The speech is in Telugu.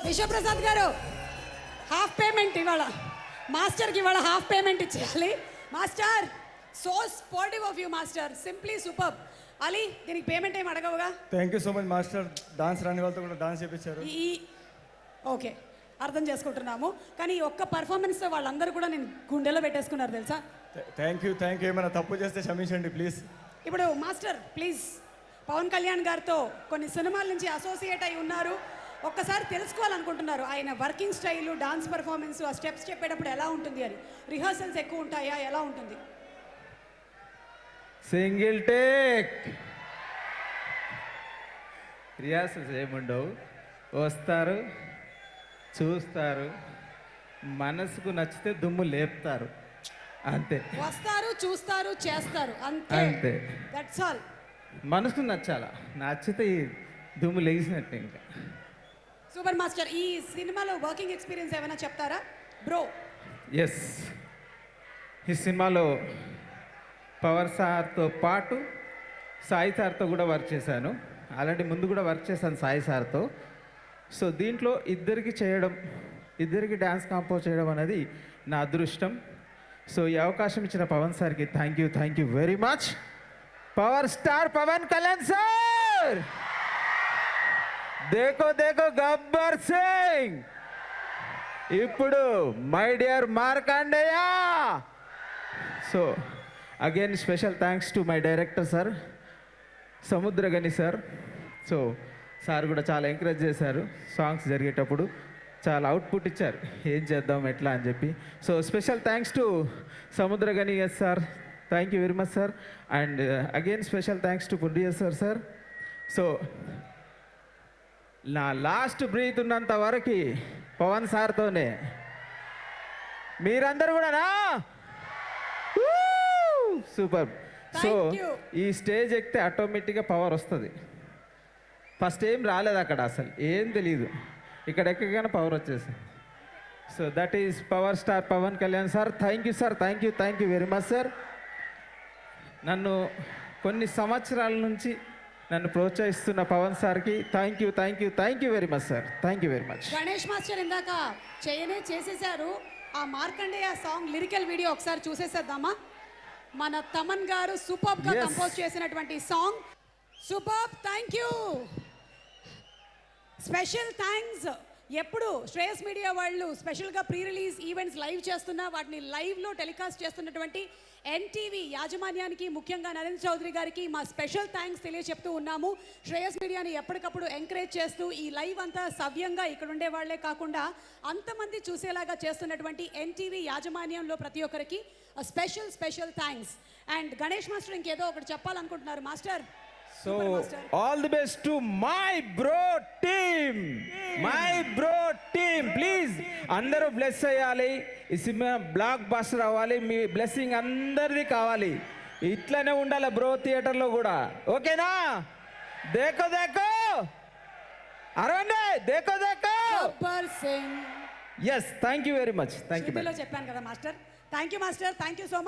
విశ్వప్రసాద్ గారు హాఫ్ పేమెంట్ ఇవాళ మాస్టర్కి ఇవాళ హాఫ్ పేమెంట్ ఇచ్చేయాలి. Master so sportive of you master, simply super. Ali దీనికి పేమెంట్ ఏమి అడగవుగా? Thank you so much master. Dance రాని వాళ్ళతో కూడా డాన్స్ చేయించారు. ఓకే అర్థం చేసుకుంటున్నాము, కానీ ఈ ఒక్క పర్ఫార్మెన్స్ వాళ్ళందరూ కూడా నేను గుండెలో పెట్టేసుకున్నారు తెలుసా. Thank you. ఏమైనా తప్పు చేస్తే క్షమించండి ప్లీజ్. ఇప్పుడు మాస్టర్ ప్లీజ్, పవన్ కళ్యాణ్ గారితో కొన్ని సినిమాల నుంచి అసోసియేట్ అయి ఉన్నారు, ఒక్కసారి తెలుసుకోవాలనుకుంటున్నారు ఆయన వర్కింగ్ స్టైలు, డాన్స్ పర్ఫార్మెన్స్, ఆ స్టెప్స్ చెప్పేటప్పుడు ఎలా ఉంటుంది అని. రిహర్సల్స్ ఎక్కువ ఉంటాయా, ఎలా ఉంటుంది? Single take. రిహార్సల్స్ ఏముండవు, వస్తారు చూస్తారు, మనసుకు నచ్చితే దుమ్ము లేపుతారు అంతే. వస్తారు చూస్తారు చేస్తారు అంతే, అంతే. That's all. మనసుకు నచ్చాలా, నచ్చితే ఈ దుమ్ము లేచినట్టే. ఇంకా సూపర్ మాస్టర్, ఈ సినిమాలో వర్కింగ్ ఎక్స్పీరియన్స్ ఏమైనా చెప్తారా బ్రో? ఎస్, ఈ సినిమాలో పవర్ సార్తో పాటు సాయి సార్తో కూడా వర్క్ చేశాను. ఆల్రెడీ ముందు కూడా వర్క్ చేశాను సాయి సార్తో. సో దీంట్లో ఇద్దరికి డ్యాన్స్ కాంపోజ్ చేయడం అనేది నా అదృష్టం. సో ఈ అవకాశం ఇచ్చిన పవన్ సార్కి thank you very much. Power star Pawan Kalyan sir, దేకో దేకో గబ్బర్ సింగ్. ఇప్పుడు my dear Markandeya. So again special thanks to my director sir Samuthirakani sir. So sir కూడా చాలా ఎంకరేజ్ చేశారు, సాంగ్స్ జరిగేటప్పుడు చాలా అవుట్పుట్ ఇచ్చారు, ఏం చేద్దాం ఎట్లా అని చెప్పి. So special thanks to Samuthirakani S sir, thank you very much sir. And again special thanks to producer sir. So నా లాస్ట్ బ్రీత్ ఉన్నంత వరకు పవన్ సార్తోనే, మీరందరూ కూడానా? సూపర్. సో ఈ స్టేజ్ ఎక్కితే ఆటోమేటిక్గా పవర్ వస్తుంది. ఫస్ట్ ఏం రాలేదు అక్కడ, అసలు ఏం తెలియదు, ఇక్కడ ఎక్కగానే పవర్ వచ్చేసింది. So that is power star Pawan Kalyan sir. Thank you sir, thank you very much sir. నన్ను కొన్ని సంవత్సరాల నుంచి నన్ను ప్రోత్సహిస్తున్న పవన్ సార్కి thank you very much sir. Thank you very much. Ganesh master ఇందాక చేసేసారు, ఆ మార్కండేయ సాంగ్ లిరికల్ వీడియో ఒకసారి చూసేసేద్దామా? మన తమన్ గారు సూపర్ గా కంపోజ్ చేసినటువంటి song. Super, thank you. Special thanks. ఎప్పుడు శ్రేయస్ మీడియా వాళ్ళు స్పెషల్గా ప్రీ రిలీజ్ ఈవెంట్స్ లైవ్ చేస్తున్నా, వాటిని లైవ్లో టెలికాస్ట్ చేస్తున్నటువంటి ఎన్టీవీ యాజమాన్యానికి, ముఖ్యంగా నరేంద్ర చౌదరి గారికి మా స్పెషల్ థ్యాంక్స్ తెలియచెప్తూ ఉన్నాము. శ్రేయస్ మీడియాని ఎప్పటికప్పుడు ఎంకరేజ్ చేస్తూ ఈ లైవ్ అంతా సవ్యంగా ఇక్కడ ఉండే వాళ్లే కాకుండా అంతమంది చూసేలాగా చేస్తున్నటువంటి ఎన్టీవీ యాజమాన్యంలో ప్రతి ఒక్కరికి special thanks. And Ganesh master ఇంకేదో ఒకటి చెప్పాలనుకుంటున్నారు master. So all the best to my bro team. Please అందరూ బ్లెస్ అయ్యాలి, ఈ సినిమా బ్లాక్ బస్టర్ అవ్వాలి, మీ బ్లెస్సింగ్ అందరిది కావాలి. ఇట్లనే ఉండాలి బ్రో థియేటర్లో కూడా, ఓకేనా? దేకో అరవండి, దేకో Gabbar Singh. Yes, thank you very much. Thank you. చెప్పాను కదా master. Thank you master, thank you so much.